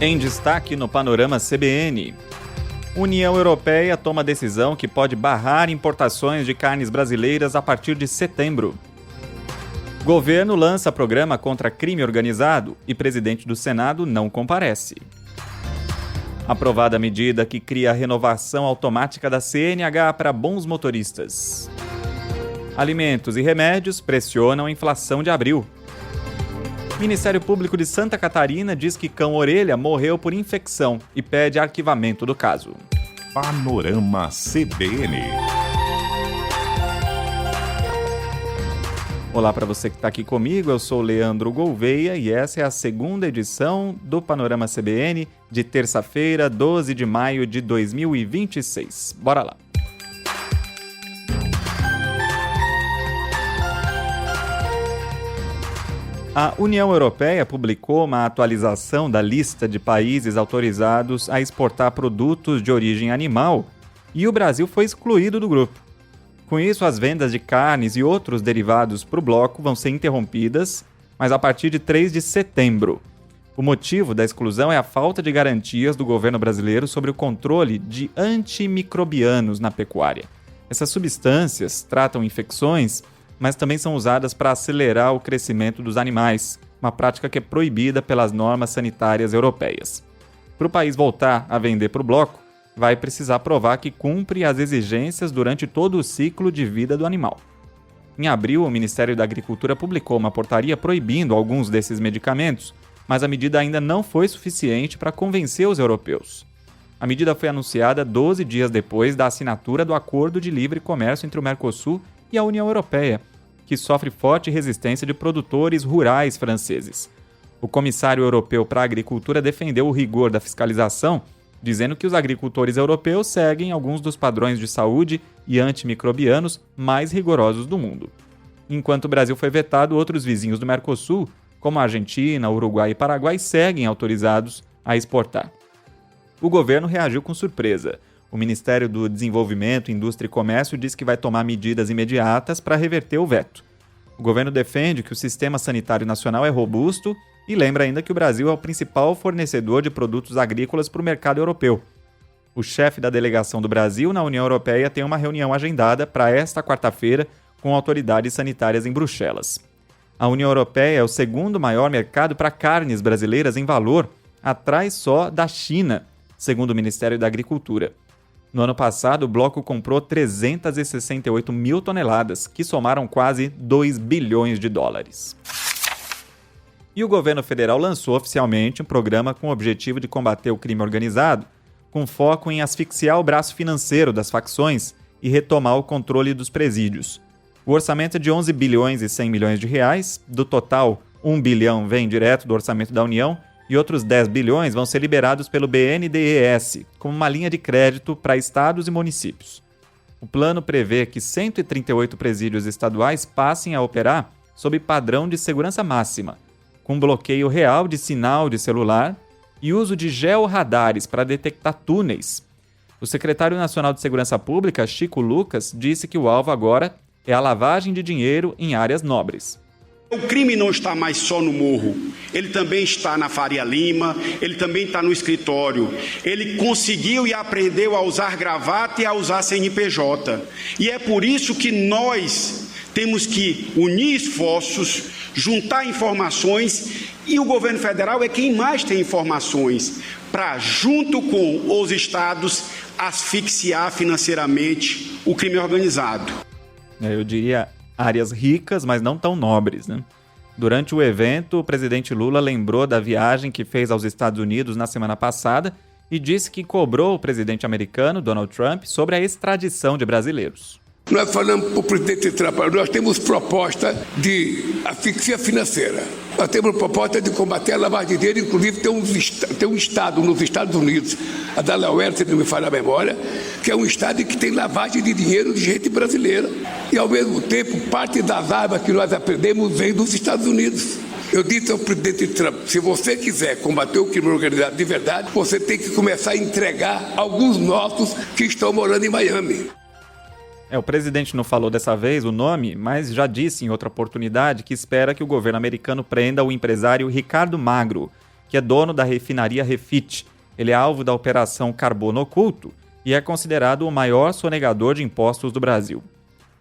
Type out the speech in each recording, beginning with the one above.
Em destaque no Panorama CBN, União Europeia toma decisão que pode barrar importações de carnes brasileiras a partir de setembro. Governo lança programa contra crime organizado e presidente do Senado não comparece. Aprovada a medida que cria a renovação automática da CNH para bons motoristas. Alimentos e remédios pressionam a inflação de abril. Ministério Público de Santa Catarina diz que cão orelha morreu por infecção e pede arquivamento do caso. Panorama CBN. Olá para você que está aqui comigo, eu sou Leandro Gouveia e essa é a segunda edição do Panorama CBN de terça-feira, 12 de maio de 2026. Bora lá! A União Europeia publicou uma atualização da lista de países autorizados a exportar produtos de origem animal e o Brasil foi excluído do grupo. Com isso, as vendas de carnes e outros derivados para o bloco vão ser interrompidas, mas a partir de 3 de setembro. O motivo da exclusão é a falta de garantias do governo brasileiro sobre o controle de antimicrobianos na pecuária. Essas substâncias tratam infecções, mas também são usadas para acelerar o crescimento dos animais, uma prática que é proibida pelas normas sanitárias europeias. Para o país voltar a vender para o bloco, vai precisar provar que cumpre as exigências durante todo o ciclo de vida do animal. Em abril, o Ministério da Agricultura publicou uma portaria proibindo alguns desses medicamentos, mas a medida ainda não foi suficiente para convencer os europeus. A medida foi anunciada 12 dias depois da assinatura do Acordo de Livre Comércio entre o Mercosul e a União Europeia, que sofre forte resistência de produtores rurais franceses. O comissário europeu para a Agricultura defendeu o rigor da fiscalização, dizendo que os agricultores europeus seguem alguns dos padrões de saúde e antimicrobianos mais rigorosos do mundo. Enquanto o Brasil foi vetado, outros vizinhos do Mercosul, como a Argentina, Uruguai e Paraguai, seguem autorizados a exportar. O governo reagiu com surpresa. O Ministério do Desenvolvimento, Indústria e Comércio diz que vai tomar medidas imediatas para reverter o veto. O governo defende que o sistema sanitário nacional é robusto e lembra ainda que o Brasil é o principal fornecedor de produtos agrícolas para o mercado europeu. O chefe da delegação do Brasil na União Europeia tem uma reunião agendada para esta quarta-feira com autoridades sanitárias em Bruxelas. A União Europeia é o segundo maior mercado para carnes brasileiras em valor, atrás só da China, segundo o Ministério da Agricultura. No ano passado, o bloco comprou 368 mil toneladas, que somaram quase 2 bilhões de dólares. E o governo federal lançou oficialmente um programa com o objetivo de combater o crime organizado, com foco em asfixiar o braço financeiro das facções e retomar o controle dos presídios. O orçamento é de 11 bilhões e 100 milhões de reais, do total, 1 bilhão vem direto do orçamento da União, e outros 10 bilhões vão ser liberados pelo BNDES, como uma linha de crédito para estados e municípios. O plano prevê que 138 presídios estaduais passem a operar sob padrão de segurança máxima, com bloqueio real de sinal de celular e uso de georradares para detectar túneis. O secretário nacional de Segurança Pública, Chico Lucas, disse que o alvo agora é a lavagem de dinheiro em áreas nobres. O crime não está mais só no morro, ele também está na Faria Lima, ele também está no escritório. Ele conseguiu e aprendeu a usar gravata e a usar CNPJ. E é por isso que nós temos que unir esforços, juntar informações, e o governo federal é quem mais tem informações, para, junto com os estados, asfixiar financeiramente o crime organizado. Eu diria áreas ricas, mas não tão nobres, né? Durante o evento, o presidente Lula lembrou da viagem que fez aos Estados Unidos na semana passada e disse que cobrou o presidente americano, Donald Trump, sobre a extradição de brasileiros. Nós falamos para o presidente Trump, nós temos proposta de asfixia financeira. Nós temos proposta de combater a lavagem de dinheiro, inclusive tem um estado nos Estados Unidos, a Delaware, se não me falha a memória, que é um estado que tem lavagem de dinheiro de gente brasileira. E, ao mesmo tempo, parte das armas que nós aprendemos vem dos Estados Unidos. Eu disse ao presidente Trump, se você quiser combater o crime organizado de verdade, você tem que começar a entregar alguns nossos que estão morando em Miami. O presidente não falou dessa vez o nome, mas já disse em outra oportunidade que espera que o governo americano prenda o empresário Ricardo Magro, que é dono da refinaria Refit. Ele é alvo da Operação Carbono Oculto e é considerado o maior sonegador de impostos do Brasil.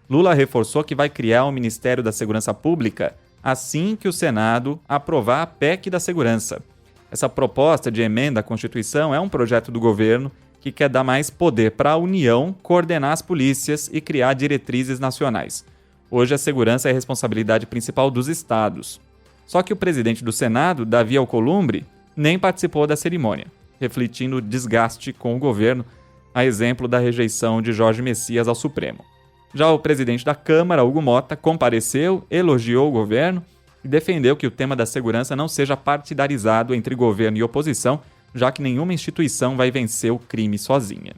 Lula reforçou que vai criar um Ministério da Segurança Pública assim que o Senado aprovar a PEC da Segurança. Essa proposta de emenda à Constituição é um projeto do governo que quer dar mais poder para a União coordenar as polícias e criar diretrizes nacionais. Hoje a segurança é a responsabilidade principal dos estados. Só que o presidente do Senado, Davi Alcolumbre, nem participou da cerimônia, refletindo o desgaste com o governo, a exemplo da rejeição de Jorge Messias ao Supremo. Já o presidente da Câmara, Hugo Mota, compareceu, elogiou o governo e defendeu que o tema da segurança não seja partidarizado entre governo e oposição, já que nenhuma instituição vai vencer o crime sozinha.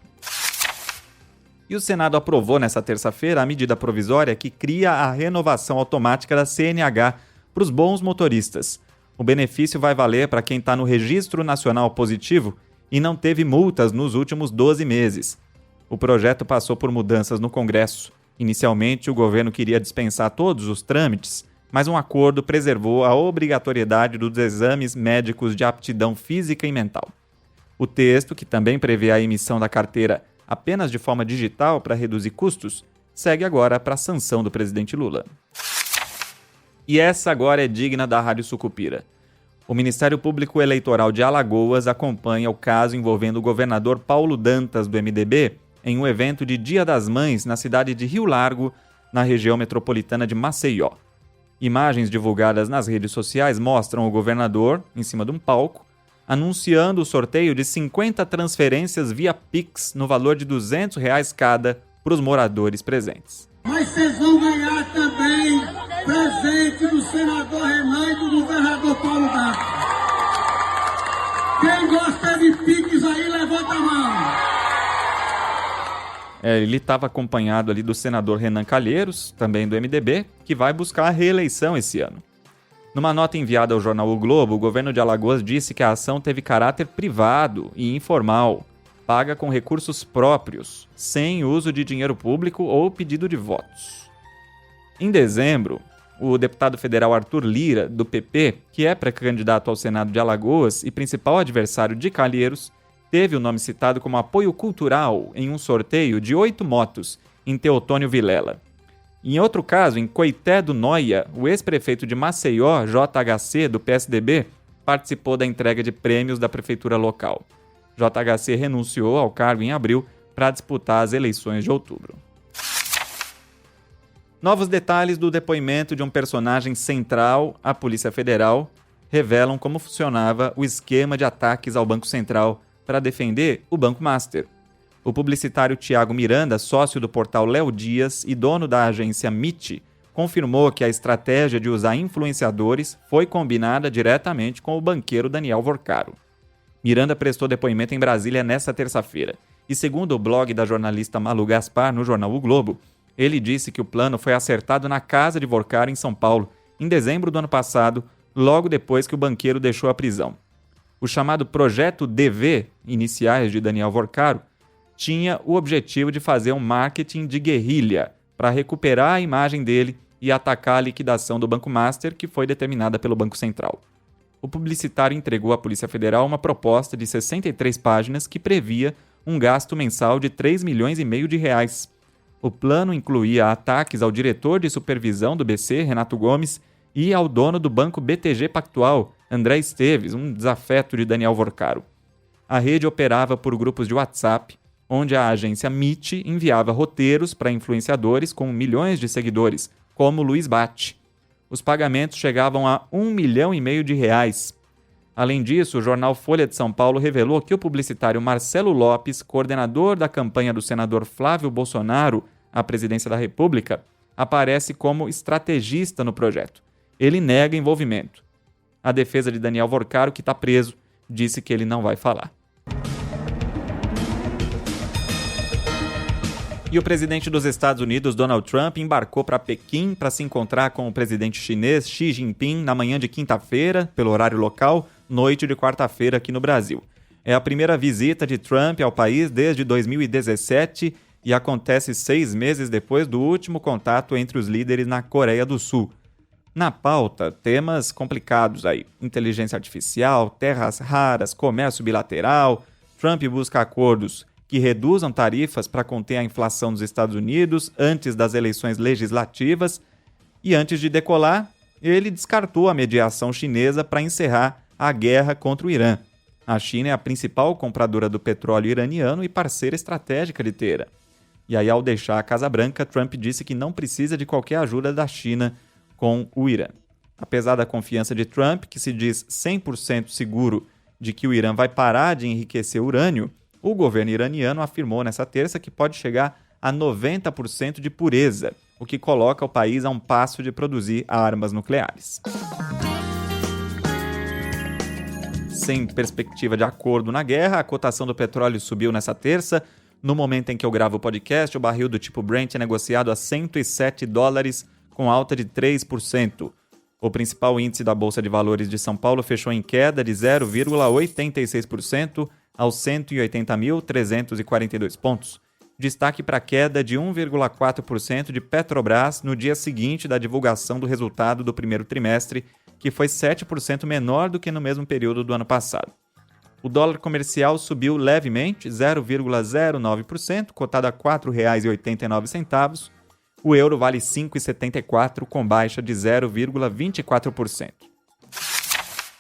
E o Senado aprovou nesta terça-feira a medida provisória que cria a renovação automática da CNH para os bons motoristas. O benefício vai valer para quem está no Registro Nacional Positivo e não teve multas nos últimos 12 meses. O projeto passou por mudanças no Congresso. Inicialmente, o governo queria dispensar todos os trâmites, mas um acordo preservou a obrigatoriedade dos exames médicos de aptidão física e mental. O texto, que também prevê a emissão da carteira apenas de forma digital para reduzir custos, segue agora para a sanção do presidente Lula. E essa agora é digna da Rádio Sucupira. O Ministério Público Eleitoral de Alagoas acompanha o caso envolvendo o governador Paulo Dantas, do MDB, em um evento de Dia das Mães na cidade de Rio Largo, na região metropolitana de Maceió. Imagens divulgadas nas redes sociais mostram o governador, em cima de um palco, anunciando o sorteio de 50 transferências via Pix no valor de R$200 cada para os moradores presentes. Mas vocês vão ganhar também presente do senador Renan e do governador Paulo Dantas. Quem gosta de Pix aí, levanta a mão. Ele estava acompanhado ali do senador Renan Calheiros, também do MDB, que vai buscar a reeleição esse ano. Numa nota enviada ao jornal O Globo, o governo de Alagoas disse que a ação teve caráter privado e informal, paga com recursos próprios, sem uso de dinheiro público ou pedido de votos. Em dezembro, o deputado federal Arthur Lira, do PP, que é pré-candidato ao Senado de Alagoas e principal adversário de Calheiros, teve o nome citado como apoio cultural em um sorteio de 8 motos em Teotônio Vilela. Em outro caso, em Coité do Noia, o ex-prefeito de Maceió, JHC, do PSDB, participou da entrega de prêmios da prefeitura local. JHC renunciou ao cargo em abril para disputar as eleições de outubro. Novos detalhes do depoimento de um personagem central à Polícia Federal revelam como funcionava o esquema de ataques ao Banco Central para defender o Banco Master. O publicitário Tiago Miranda, sócio do portal Léo Dias e dono da agência MIT, confirmou que a estratégia de usar influenciadores foi combinada diretamente com o banqueiro Daniel Vorcaro. Miranda prestou depoimento em Brasília nesta terça-feira e, segundo o blog da jornalista Malu Gaspar no jornal O Globo, ele disse que o plano foi acertado na casa de Vorcaro em São Paulo, em dezembro do ano passado, logo depois que o banqueiro deixou a prisão. O chamado Projeto DV, iniciais de Daniel Vorcaro, tinha o objetivo de fazer um marketing de guerrilha para recuperar a imagem dele e atacar a liquidação do Banco Master, que foi determinada pelo Banco Central. O publicitário entregou à Polícia Federal uma proposta de 63 páginas que previa um gasto mensal de R$3,5 milhões. O plano incluía ataques ao diretor de supervisão do BC, Renato Gomes, e ao dono do banco BTG Pactual, André Esteves, um desafeto de Daniel Vorcaro. A rede operava por grupos de WhatsApp, onde a agência MIT enviava roteiros para influenciadores com milhões de seguidores, como Luiz Bate. Os pagamentos chegavam a R$1,5 milhão. Além disso, o jornal Folha de São Paulo revelou que o publicitário Marcelo Lopes, coordenador da campanha do senador Flávio Bolsonaro à presidência da República, aparece como estrategista no projeto. Ele nega envolvimento. A defesa de Daniel Vorcaro, que está preso, disse que ele não vai falar. E o presidente dos Estados Unidos, Donald Trump, embarcou para Pequim para se encontrar com o presidente chinês Xi Jinping na manhã de quinta-feira, pelo horário local, noite de quarta-feira aqui no Brasil. É a primeira visita de Trump ao país desde 2017 e acontece 6 meses depois do último contato entre os líderes na Coreia do Sul. Na pauta, temas complicados aí: inteligência artificial, terras raras, comércio bilateral. Trump busca acordos que reduzam tarifas para conter a inflação dos Estados Unidos antes das eleições legislativas. E antes de decolar, ele descartou a mediação chinesa para encerrar a guerra contra o Irã. A China é a principal compradora do petróleo iraniano e parceira estratégica de Teherã. E aí, ao deixar a Casa Branca, Trump disse que não precisa de qualquer ajuda da China com o Irã. Apesar da confiança de Trump, que se diz 100% seguro de que o Irã vai parar de enriquecer urânio, o governo iraniano afirmou nessa terça que pode chegar a 90% de pureza, o que coloca o país a um passo de produzir armas nucleares. Sem perspectiva de acordo na guerra, a cotação do petróleo subiu nessa terça. No momento em que eu gravo o podcast, o barril do tipo Brent é negociado a $107, com alta de 3%. O principal índice da Bolsa de Valores de São Paulo fechou em queda de 0,86% aos 180.342 pontos. Destaque para a queda de 1,4% de Petrobras no dia seguinte da divulgação do resultado do primeiro trimestre, que foi 7% menor do que no mesmo período do ano passado. O dólar comercial subiu levemente, 0,09%, cotado a R$ 4,89. O euro vale R$ 5,74, com baixa de 0,24%.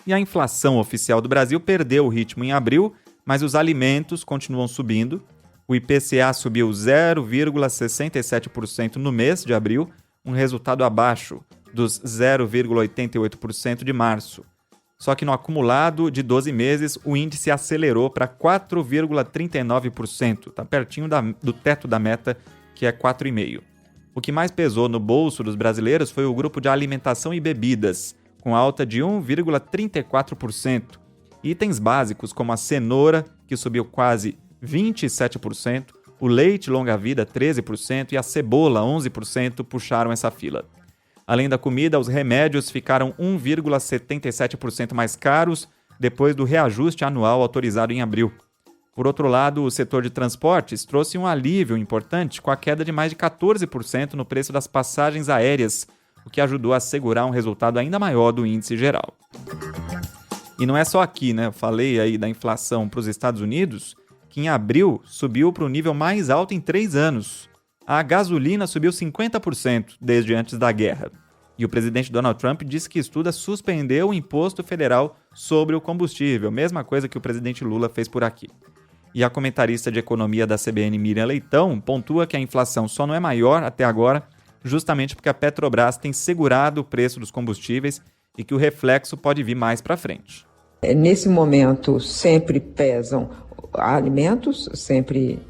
E a inflação oficial do Brasil perdeu o ritmo em abril, mas os alimentos continuam subindo. O IPCA subiu 0,67% no mês de abril, um resultado abaixo dos 0,88% de março. Só que no acumulado de 12 meses, o índice acelerou para 4,39%, está pertinho do teto da meta, que é 4,5%. O que mais pesou no bolso dos brasileiros foi o grupo de alimentação e bebidas, com alta de 1,34%. Itens básicos como a cenoura, que subiu quase 27%, o leite longa-vida 13% e a cebola 11% puxaram essa fila. Além da comida, os remédios ficaram 1,77% mais caros depois do reajuste anual autorizado em abril. Por outro lado, o setor de transportes trouxe um alívio importante com a queda de mais de 14% no preço das passagens aéreas, o que ajudou a segurar um resultado ainda maior do índice geral. E não é só aqui, né? Eu falei aí da inflação para os Estados Unidos, que em abril subiu para o nível mais alto em 3 anos. A gasolina subiu 50% desde antes da guerra. E o presidente Donald Trump disse que estuda suspender o imposto federal sobre o combustível, mesma coisa que o presidente Lula fez por aqui. E a comentarista de economia da CBN, Miriam Leitão, pontua que a inflação só não é maior até agora justamente porque a Petrobras tem segurado o preço dos combustíveis e que o reflexo pode vir mais para frente. Nesse momento sempre pesam alimentos, sempre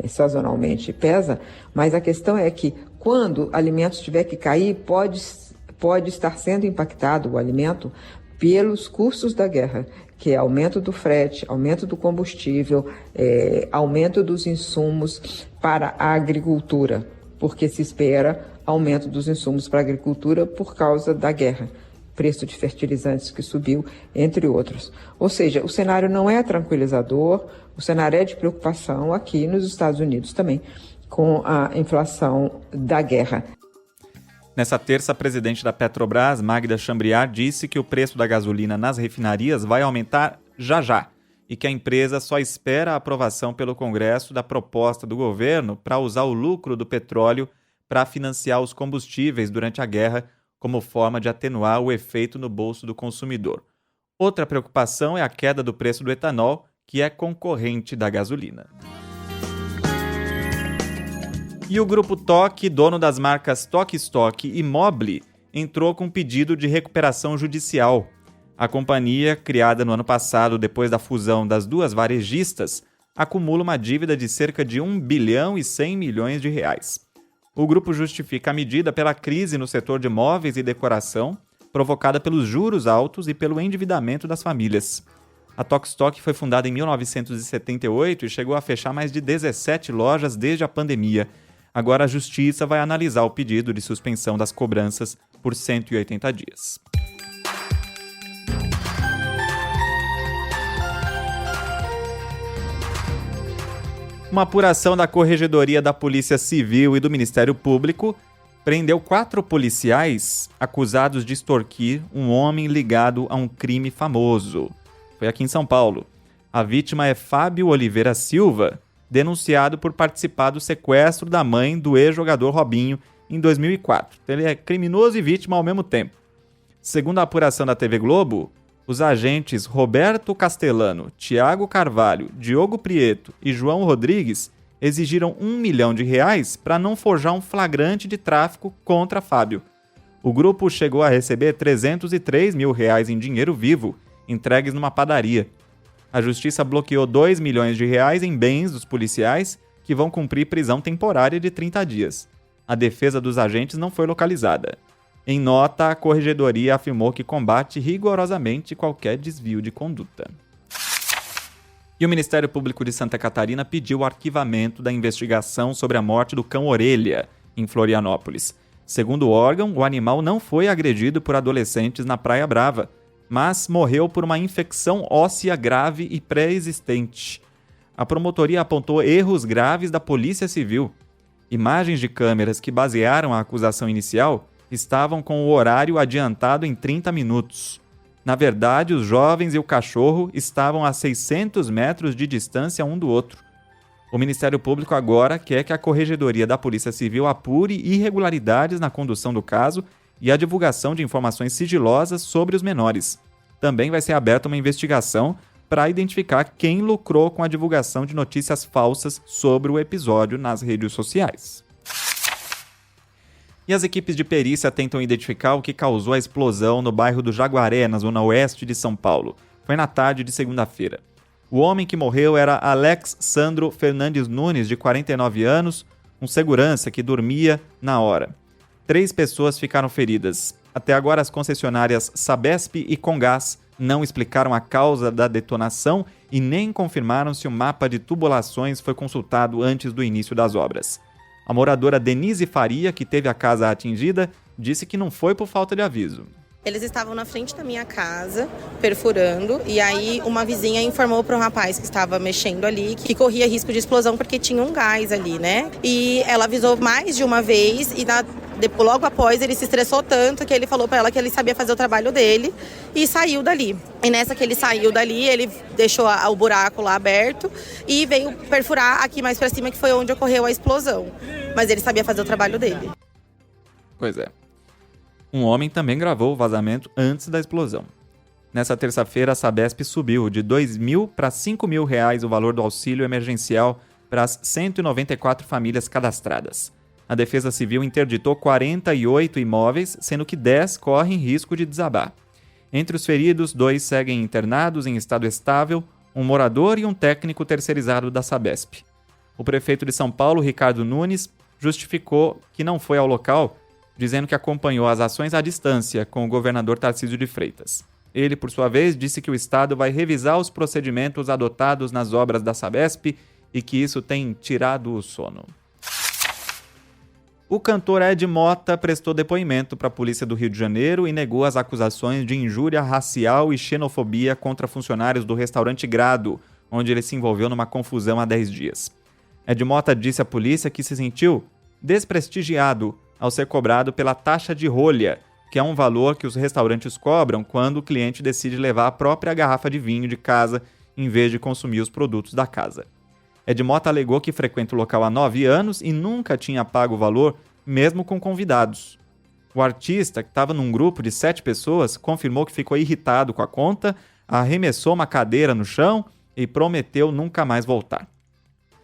sazonalmente pesa, mas a questão é que quando alimentos tiver que cair, pode estar sendo impactado o alimento pelos custos da guerra, que é aumento do frete, aumento do combustível, aumento dos insumos para a agricultura, porque se espera aumento dos insumos para a agricultura por causa da guerra. Preço de fertilizantes que subiu, entre outros. Ou seja, o cenário não é tranquilizador, o cenário é de preocupação aqui nos Estados Unidos também, com a inflação da guerra. Nessa terça, a presidente da Petrobras, Magda Chambriard, disse que o preço da gasolina nas refinarias vai aumentar já e que a empresa só espera a aprovação pelo Congresso da proposta do governo para usar o lucro do petróleo para financiar os combustíveis durante a guerra, como forma de atenuar o efeito no bolso do consumidor. Outra preocupação é a queda do preço do etanol, que é concorrente da gasolina. E o grupo Toque, dono das marcas Toque Stock e Mobile, entrou com um pedido de recuperação judicial. A companhia, criada no ano passado depois da fusão das duas varejistas, acumula uma dívida de cerca de R$1 bilhão e 100 milhões de reais. O grupo justifica a medida pela crise no setor de móveis e decoração, provocada pelos juros altos e pelo endividamento das famílias. A Toque Stock foi fundada em 1978 e chegou a fechar mais de 17 lojas desde a pandemia. Agora a Justiça vai analisar o pedido de suspensão das cobranças por 180 dias. Uma apuração da Corregedoria da Polícia Civil e do Ministério Público prendeu 4 policiais acusados de extorquir um homem ligado a um crime famoso. Foi aqui em São Paulo. A vítima é Fábio Oliveira Silva, denunciado por participar do sequestro da mãe do ex-jogador Robinho em 2004. Ele é criminoso e vítima ao mesmo tempo. Segundo a apuração da TV Globo, os agentes Roberto Castellano, Tiago Carvalho, Diogo Prieto e João Rodrigues exigiram R$1 milhão para não forjar um flagrante de tráfico contra Fábio. O grupo chegou a receber R$303 mil em dinheiro vivo, entregues numa padaria. A justiça bloqueou R$2 milhões em bens dos policiais, que vão cumprir prisão temporária de 30 dias. A defesa dos agentes não foi localizada. Em nota, a corregedoria afirmou que combate rigorosamente qualquer desvio de conduta. E o Ministério Público de Santa Catarina pediu o arquivamento da investigação sobre a morte do cão Orelha, em Florianópolis. Segundo o órgão, o animal não foi agredido por adolescentes na Praia Brava, mas morreu por uma infecção óssea grave e pré-existente. A promotoria apontou erros graves da Polícia Civil. Imagens de câmeras que basearam a acusação inicial estavam com o horário adiantado em 30 minutos. Na verdade, os jovens e o cachorro estavam a 600 metros de distância um do outro. O Ministério Público agora quer que a Corregedoria da Polícia Civil apure irregularidades na condução do caso e a divulgação de informações sigilosas sobre os menores. Também vai ser aberta uma investigação para identificar quem lucrou com a divulgação de notícias falsas sobre o episódio nas redes sociais. E as equipes de perícia tentam identificar o que causou a explosão no bairro do Jaguaré, na zona oeste de São Paulo. Foi na tarde de segunda-feira. O homem que morreu era Alex Sandro Fernandes Nunes, de 49 anos, um segurança que dormia na hora. 3 pessoas ficaram feridas. Até agora, as concessionárias Sabesp e Comgás não explicaram a causa da detonação e nem confirmaram se o mapa de tubulações foi consultado antes do início das obras. A moradora Denise Faria, que teve a casa atingida, disse que não foi por falta de aviso. Eles estavam na frente da minha casa, perfurando, e aí uma vizinha informou para um rapaz que estava mexendo ali que corria risco de explosão porque tinha um gás ali, né? E ela avisou mais de uma vez e logo após ele se estressou tanto que ele falou para ela que ele sabia fazer o trabalho dele e saiu dali. E nessa que ele saiu dali, ele deixou o buraco lá aberto e veio perfurar aqui mais para cima, que foi onde ocorreu a explosão. Mas ele sabia fazer o trabalho dele. Pois é. Um homem também gravou o vazamento antes da explosão. Nessa terça-feira, a Sabesp subiu de R$2.000 para R$5.000 o valor do auxílio emergencial para as 194 famílias cadastradas. A Defesa Civil interditou 48 imóveis, sendo que 10 correm risco de desabar. Entre os feridos, 2 seguem internados em estado estável, um morador e um técnico terceirizado da Sabesp. O prefeito de São Paulo, Ricardo Nunes, justificou que não foi ao local, dizendo que acompanhou as ações à distância com o governador Tarcísio de Freitas. Ele, por sua vez, disse que o Estado vai revisar os procedimentos adotados nas obras da Sabesp e que isso tem tirado o sono. O cantor Ed Mota prestou depoimento para a polícia do Rio de Janeiro e negou as acusações de injúria racial e xenofobia contra funcionários do restaurante Grado, onde ele se envolveu numa confusão há 10 dias. Ed Mota disse à polícia que se sentiu desprestigiado ao ser cobrado pela taxa de rolha, que é um valor que os restaurantes cobram quando o cliente decide levar a própria garrafa de vinho de casa em vez de consumir os produtos da casa. Ed Mota alegou que frequenta o local há 9 anos e nunca tinha pago o valor, mesmo com convidados. O artista, que estava num grupo de 7 pessoas, confirmou que ficou irritado com a conta, arremessou uma cadeira no chão e prometeu nunca mais voltar.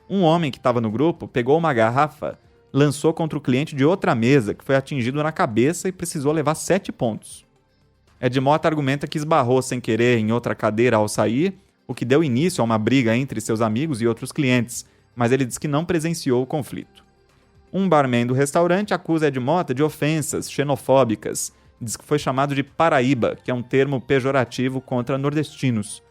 Um homem que estava no grupo pegou uma garrafa, lançou contra o cliente de outra mesa, que foi atingido na cabeça e precisou levar 7 pontos. Ed Mota argumenta que esbarrou sem querer em outra cadeira ao sair, o que deu início a uma briga entre seus amigos e outros clientes, mas ele diz que não presenciou o conflito. Um barman do restaurante acusa Ed Mota de ofensas xenofóbicas, diz que foi chamado de Paraíba, que é um termo pejorativo contra nordestinos.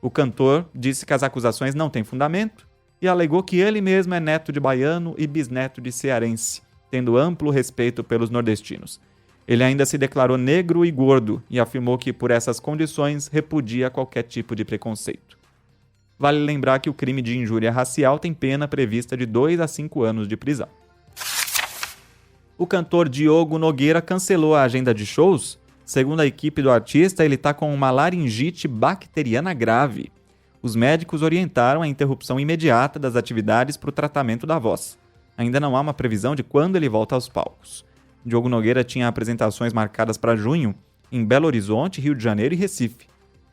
O cantor disse que as acusações não têm fundamento e alegou que ele mesmo é neto de baiano e bisneto de cearense, tendo amplo respeito pelos nordestinos. Ele ainda se declarou negro e gordo e afirmou que, por essas condições, repudia qualquer tipo de preconceito. Vale lembrar que o crime de injúria racial tem pena prevista de 2 a 5 anos de prisão. O cantor Diogo Nogueira cancelou a agenda de shows. Segundo a equipe do artista, ele está com uma laringite bacteriana grave. Os médicos orientaram a interrupção imediata das atividades para o tratamento da voz. Ainda não há uma previsão de quando ele volta aos palcos. Diogo Nogueira tinha apresentações marcadas para junho em Belo Horizonte, Rio de Janeiro e Recife.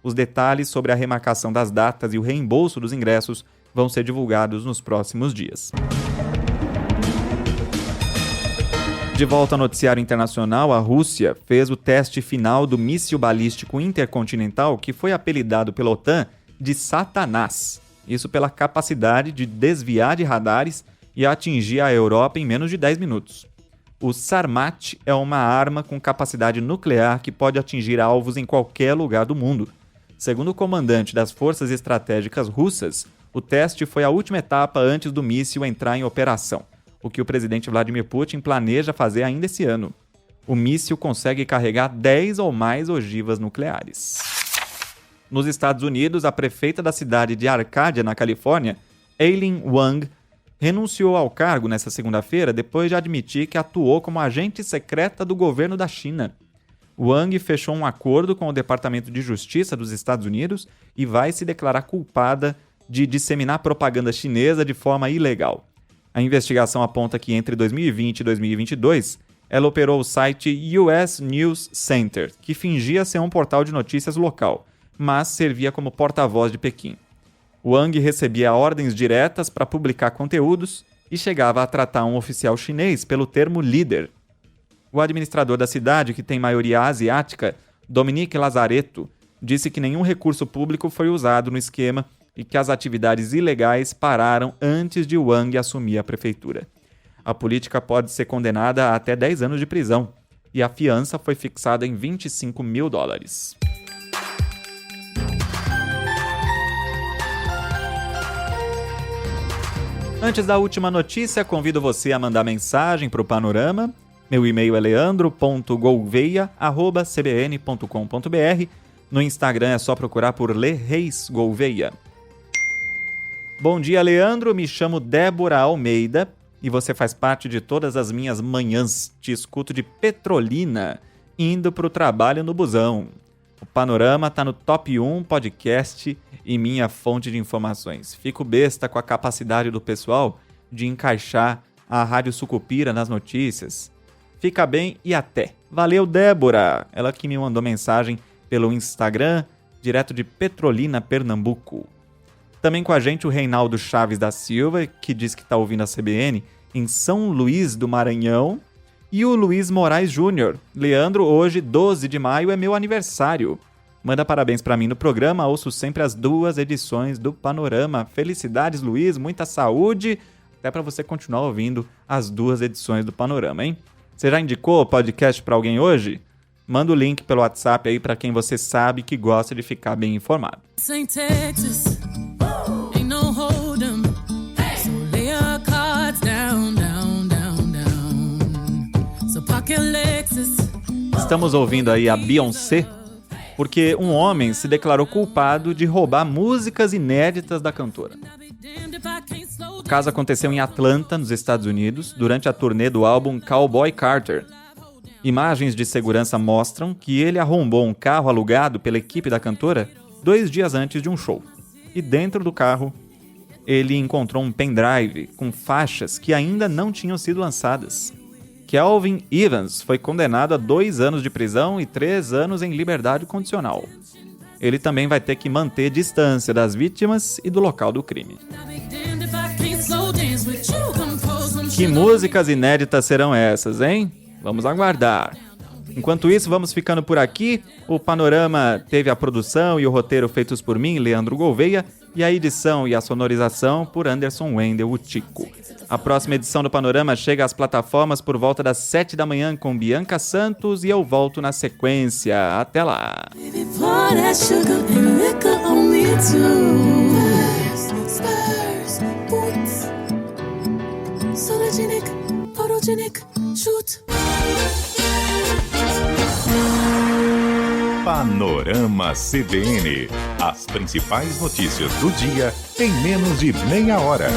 Os detalhes sobre a remarcação das datas e o reembolso dos ingressos vão ser divulgados nos próximos dias. De volta ao noticiário internacional, a Rússia fez o teste final do míssil balístico intercontinental que foi apelidado pela OTAN de Satanás. Isso pela capacidade de desviar de radares e atingir a Europa em menos de 10 minutos. O Sarmat é uma arma com capacidade nuclear que pode atingir alvos em qualquer lugar do mundo. Segundo o comandante das Forças Estratégicas Russas, o teste foi a última etapa antes do míssil entrar em operação, o que o presidente Vladimir Putin planeja fazer ainda esse ano. O míssil consegue carregar 10 ou mais ogivas nucleares. Nos Estados Unidos, a prefeita da cidade de Arcádia, na Califórnia, Aileen Wang, renunciou ao cargo nesta segunda-feira depois de admitir que atuou como agente secreta do governo da China. Wang fechou um acordo com o Departamento de Justiça dos Estados Unidos e vai se declarar culpada de disseminar propaganda chinesa de forma ilegal. A investigação aponta que entre 2020 e 2022, ela operou o site US News Center, que fingia ser um portal de notícias local, mas servia como porta-voz de Pequim. Wang recebia ordens diretas para publicar conteúdos e chegava a tratar um oficial chinês pelo termo líder. O administrador da cidade, que tem maioria asiática, Dominique Lazaretto, disse que nenhum recurso público foi usado no esquema e que as atividades ilegais pararam antes de Wang assumir a prefeitura. A política pode ser condenada a até 10 anos de prisão e a fiança foi fixada em $25 mil. Antes da última notícia, convido você a mandar mensagem para o Panorama. Meu e-mail é leandro.gouveia@cbn.com.br. No Instagram é só procurar por Le Reis Gouveia. Bom dia, Leandro. Me chamo Débora Almeida e você faz parte de todas as minhas manhãs. Te escuto de Petrolina, indo para o trabalho no busão. O Panorama está no Top 1 podcast e minha fonte de informações. Fico besta com a capacidade do pessoal de encaixar a Rádio Sucupira nas notícias. Fica bem e até. Valeu, Débora! Ela que me mandou mensagem pelo Instagram, direto de Petrolina, Pernambuco. Também com a gente o Reinaldo Chaves da Silva, que diz que está ouvindo a CBN em São Luís do Maranhão. E o Luiz Moraes Júnior. Leandro, hoje, 12 de maio, é meu aniversário. Manda parabéns para mim no programa, ouço sempre as 2 edições do Panorama. Felicidades, Luiz, muita saúde, até para você continuar ouvindo as 2 edições do Panorama, hein? Você já indicou o podcast para alguém hoje? Manda o link pelo WhatsApp aí para quem você sabe que gosta de ficar bem informado. Estamos ouvindo aí a Beyoncé porque um homem se declarou culpado de roubar músicas inéditas da cantora. O caso aconteceu em Atlanta, nos Estados Unidos, durante a turnê do álbum Cowboy Carter. Imagens de segurança mostram que ele arrombou um carro alugado pela equipe da cantora 2 dias antes de um show. E dentro do carro, ele encontrou um pendrive com faixas que ainda não tinham sido lançadas. Kelvin Evans foi condenado a 2 anos de prisão e 3 anos em liberdade condicional. Ele também vai ter que manter distância das vítimas e do local do crime. Que músicas inéditas serão essas, hein? Vamos aguardar. Enquanto isso, vamos ficando por aqui. O Panorama teve a produção e o roteiro feitos por mim, Leandro Gouveia, e a edição e a sonorização por Anderson Wendel, o Tico. A próxima edição do Panorama chega às plataformas por volta das 7 da manhã com Bianca Santos e eu volto na sequência. Até lá! Panorama CBN. As principais notícias do dia em menos de meia hora.